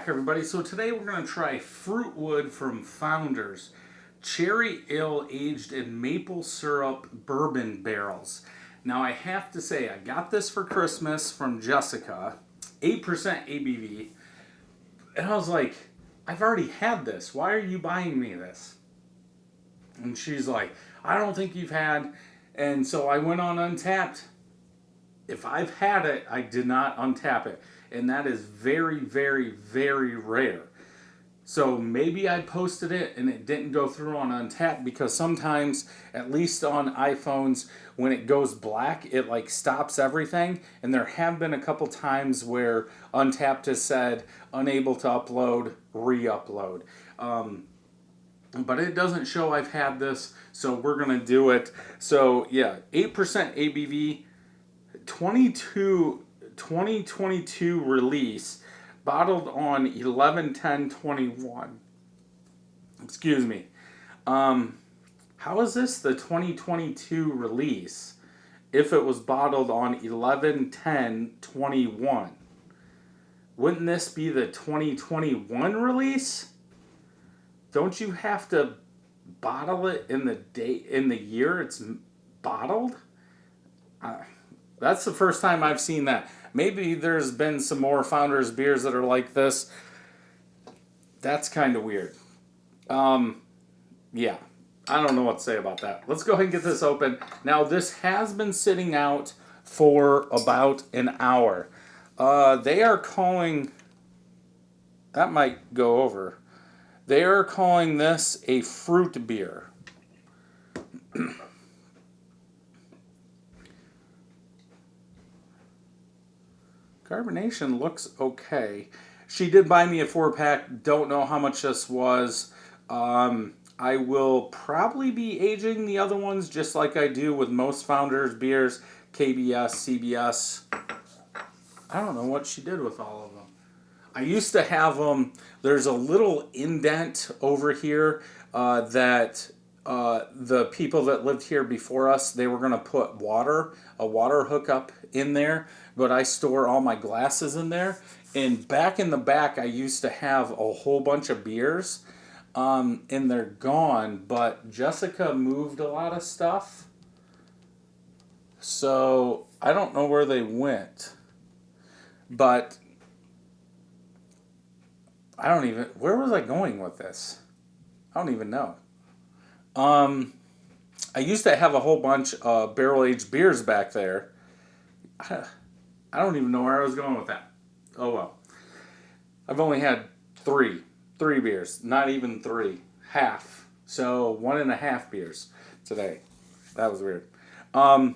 everybody. So today we're going to try Frootwood from Founders. Cherry ale aged in maple syrup bourbon barrels. Now I have to say, I got this for Christmas from Jessica. 8% ABV. And I was like, I've already had this. Why are you buying me this? And she's like, I don't think you've had. And so I went on Untapped. If I've had it, I did not untap it. And that is very, very, very rare. So maybe I posted it and it didn't go through on Untapped, because sometimes, at least on iPhones, when it goes black, it like stops everything. And there have been a couple times where Untapped has said unable to upload, re-upload. But it doesn't show I've had this, so we're going to do it. So yeah, 8% ABV, 2022 release, bottled on 11/10/21. Excuse me. How is this the 2022 release if it was bottled on 11/10/21? Wouldn't this be the 2021 release? Don't you have to bottle it in the date, in the year it's bottled? That's the first time I've seen that. Maybe there's been some more Founders beers that are like this. That's kind of weird. Yeah, I don't know what to say about that. Let's go ahead and get this open. Now, this has been sitting out for about an hour. They are calling... That might go over. They are calling this a fruit beer. Carbonation looks okay. She did buy me a 4-pack. Don't know how much this was. I will probably be aging the other ones just like I do with most Founders beers. KBS, CBS. I don't know what she did with all of them. I used to have them. There's a little indent over here that the people that lived here before us, they were going to put a water hookup in there, but I store all my glasses in there. And back in the back, I used to have a whole bunch of beers, and they're gone, but Jessica moved a lot of stuff. So I don't know where they went, but where was I going with this? I don't even know. I used to have a whole bunch of barrel-aged beers back there. I don't even know where I was going with that. Oh well. I've only had three beers. Not even three. Half. So 1.5 beers today. That was weird. I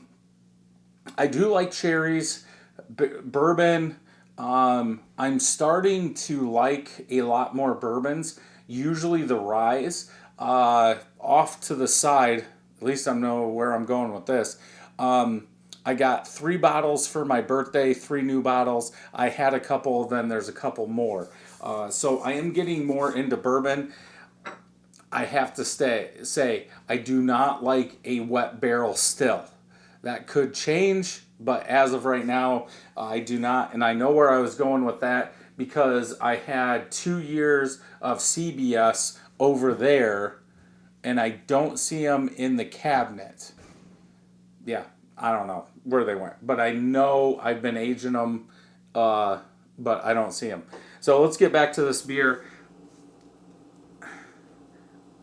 do like cherries. Bourbon. I'm starting to like a lot more bourbons. Usually the ryes. Off to the side, at least I know where I'm going with this. I got 3 bottles for my birthday, 3 new bottles. I had a couple, then there's a couple more. So I am getting more into bourbon. I have to say, I do not like a wet barrel still. That could change, but as of right now, I do not. And I know where I was going with that, because I had 2 years of CBS over there, and I don't see them in the cabinet. Yeah, I don't know where they went, but I know I've been aging them, but I don't see them. So let's get back to this beer.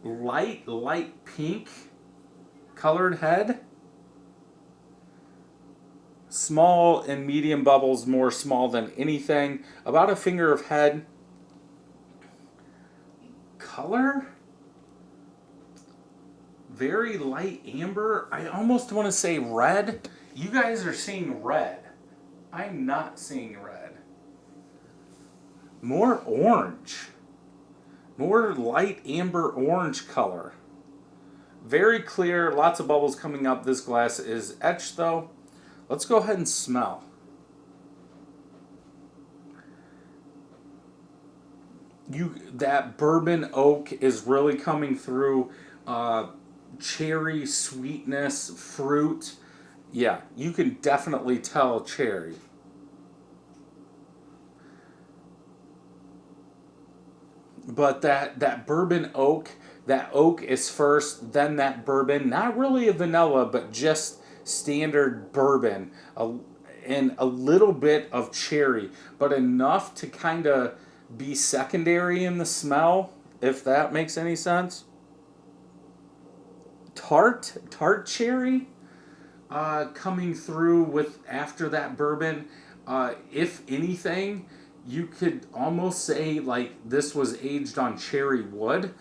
Light pink colored head. Small and medium bubbles, more small than anything. About a finger of head. Color? Very light amber. I almost want to say red. You guys are seeing red. I'm not seeing red. More orange. More light amber orange color. Very clear. Lots of bubbles coming up. This glass is etched though. Let's go ahead and smell. That bourbon oak is really coming through. Cherry sweetness, fruit. Yeah, you can definitely tell cherry. but that bourbon oak, that oak is first, then that bourbon, not really a vanilla, but just standard bourbon, and a little bit of cherry, but enough to kind of be secondary in the smell, if that makes any sense. Tart cherry coming through with after that bourbon. If anything, you could almost say like this was aged on cherry wood.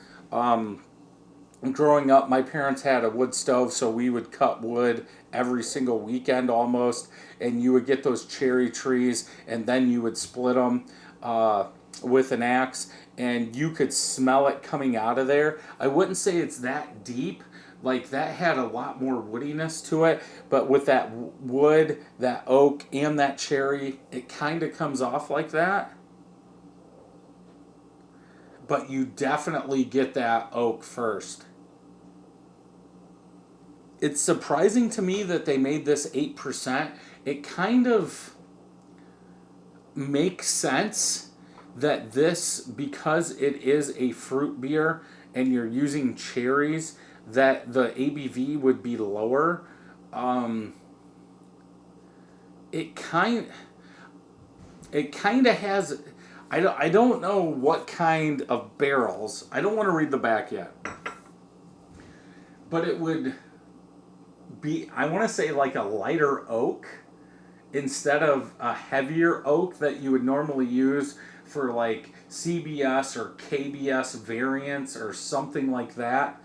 Growing up, my parents had a wood stove, so we would cut wood every single weekend almost, and you would get those cherry trees, and then you would split them with an axe, and you could smell it coming out of there. I wouldn't say it's that deep. Like, that had a lot more woodiness to it, but with that wood, that oak, and that cherry, it kind of comes off like that. But you definitely get that oak first. It's surprising to me that they made this 8%. It kind of makes sense that this, because it is a fruit beer and you're using cherries, that the ABV would be lower. It kind of has. I don't know what kind of barrels. I don't want to read the back yet, but it would be. I want to say like a lighter oak instead of a heavier oak that you would normally use for like CBS or KBS variants or something like that.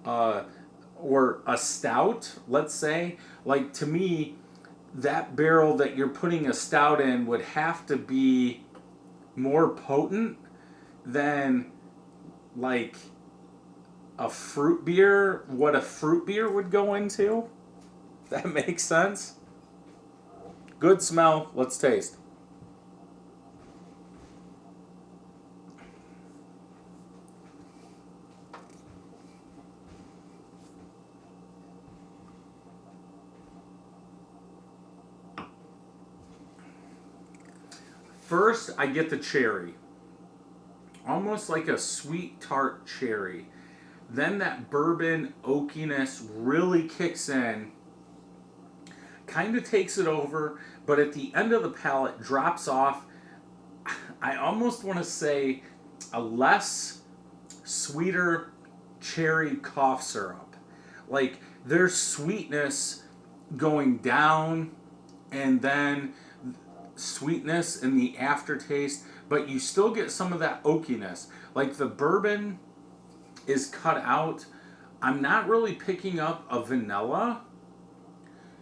Or a stout, let's say. Like, to me, that barrel that you're putting a stout in would have to be more potent than like a fruit beer, what a fruit beer would go into. That makes sense. Good smell. Let's taste. First, I get the cherry. Almost like a sweet tart cherry. Then that bourbon oakiness really kicks in. Kind of takes it over, but at the end of the palate drops off. I almost want to say a less sweeter cherry cough syrup. Like, there's sweetness going down and then sweetness in the aftertaste, but you still get some of that oakiness. Like, the bourbon is cut out. I'm not really picking up a vanilla.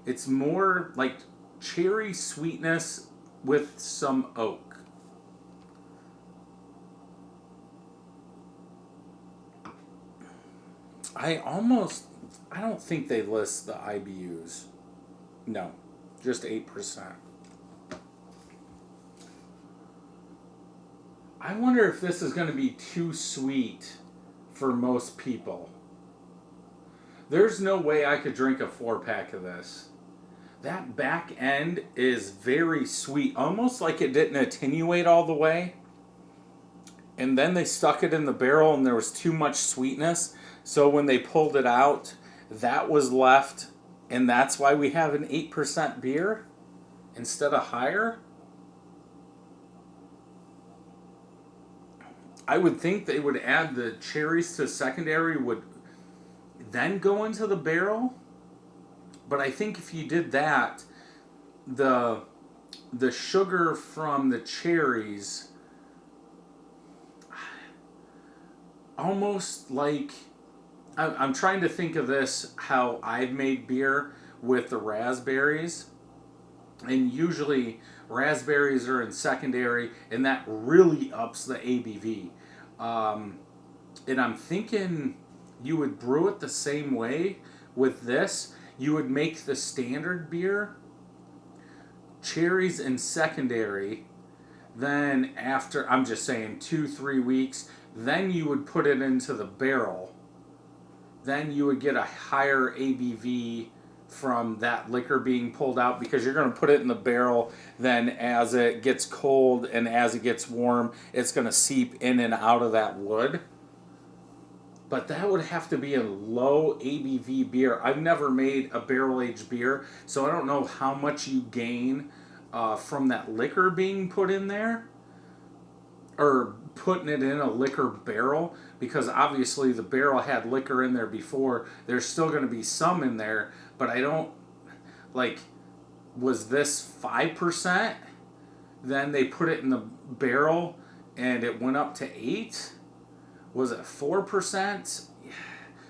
It's more like cherry sweetness with some oak. I don't think they list the IBUs. No, just 8%. I wonder if this is going to be too sweet for most people. There's no way I could drink a 4-pack of this. That back end is very sweet, almost like it didn't attenuate all the way. And then they stuck it in the barrel and there was too much sweetness. So when they pulled it out, that was left. And that's why we have an 8% beer instead of higher. I would think they would add the cherries to secondary, would then go into the barrel. But I think if you did that, the sugar from the cherries, almost like, I'm trying to think of this how I've made beer with the raspberries. And usually raspberries are in secondary, and that really ups the ABV. And I'm thinking you would brew it the same way with this. You would make the standard beer, cherries in secondary, then after, I'm just saying 2-3 weeks, then you would put it into the barrel. Then you would get a higher ABV from that liquor being pulled out, because you're going to put it in the barrel. Then as it gets cold and as it gets warm, it's going to seep in and out of that wood. But that would have to be a low ABV beer. I've never made a barrel-aged beer, so I don't know how much you gain from that liquor being put in there, or putting it in a liquor barrel, because obviously the barrel had liquor in there before. There's still going to be some in there, but I don't, like, was this 5%? Then they put it in the barrel and it went up to 8? Was it 4%?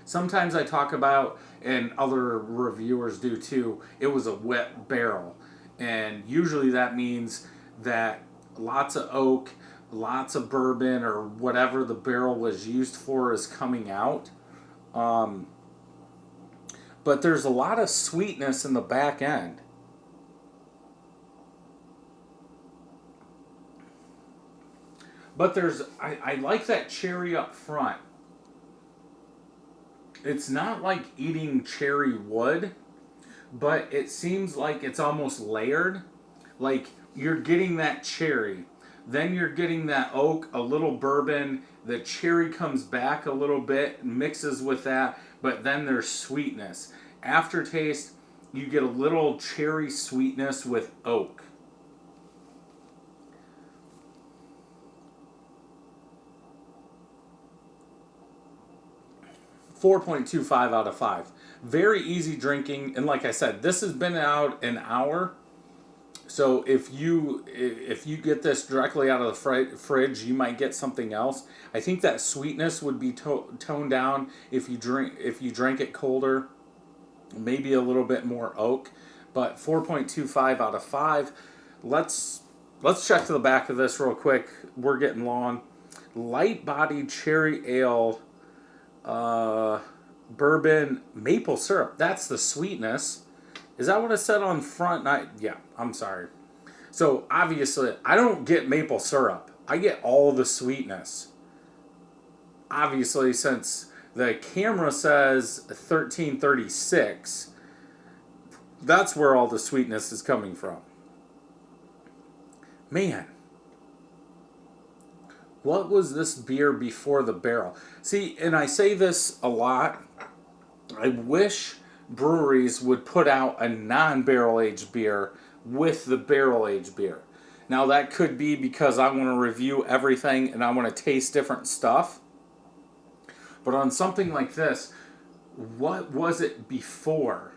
Sometimes I talk about, and other reviewers do too, it was a wet barrel. And usually that means that lots of oak, lots of bourbon, or whatever the barrel was used for is coming out. But there's a lot of sweetness in the back end. But I like that cherry up front. It's not like eating cherry wood, but it seems like it's almost layered. Like you're getting that cherry, then you're getting that oak, a little bourbon, the cherry comes back a little bit, mixes with that, but then there's sweetness. Aftertaste, you get a little cherry sweetness with oak. .25 out of 5. Very easy drinking, and like I said, this has been out an hour. So if you get this directly out of the fridge, you might get something else. I think that sweetness would be toned down if you drank it colder. Maybe a little bit more oak, but 4.25 out of 5. Let's check to the back of this real quick. We're getting long. Light-bodied cherry ale. Bourbon maple syrup. That's the sweetness. Is that what it said on front? Yeah, I'm sorry. So obviously, I don't get maple syrup. I get all the sweetness. Obviously, since the camera says 1336, that's where all the sweetness is coming from. Man. What was this beer before the barrel? See, and I say this a lot. I wish breweries would put out a non-barrel aged beer with the barrel aged beer. Now that could be because I want to review everything and I want to taste different stuff. But on something like this, what was it before?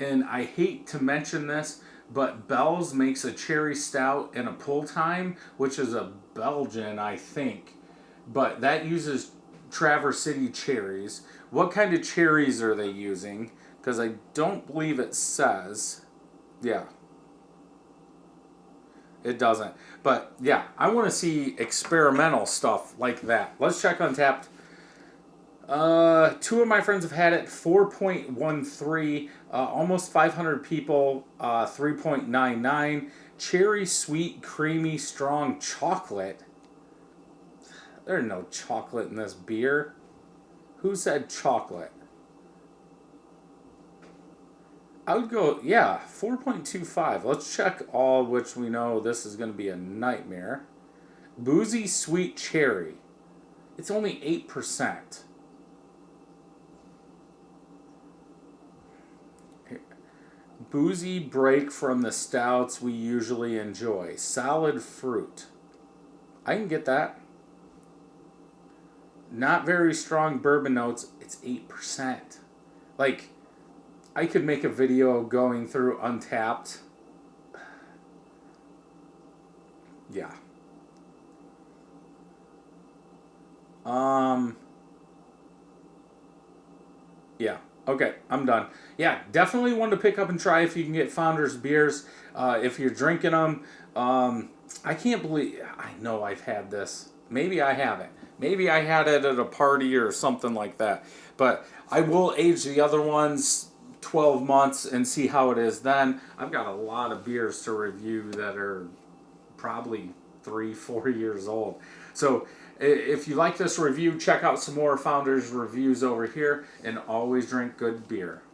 And I hate to mention this, but Bell's makes a cherry stout and a pull time, which is a Belgian, I think. But that uses Traverse City cherries. What kind of cherries are they using? Because I don't believe it says. Yeah. It doesn't. But yeah, I want to see experimental stuff like that. Let's check Untapped. Two of my friends have had it, 4.13, almost 500 people, 3.99. Cherry sweet, creamy, strong chocolate. There's no chocolate in this beer. Who said chocolate? I would go, yeah, 4.25. Let's check all, which we know this is going to be a nightmare. Boozy sweet cherry. It's only 8%. Boozy break from the stouts we usually enjoy. Solid fruit. I can get that. Not very strong bourbon notes. It's 8%. Like, I could make a video going through Untapped. Yeah. Yeah. Okay, I'm done. Yeah, definitely one to pick up and try if you can get Founders beers. If you're drinking them, I can't believe, I know I've had this. Maybe I haven't. Maybe I had it at a party or something like that. But I will age the other ones 12 months and see how it is then. I've got a lot of beers to review that are probably 3-4 years old. So if you like this review, check out some more Founders reviews over here, and always drink good beer.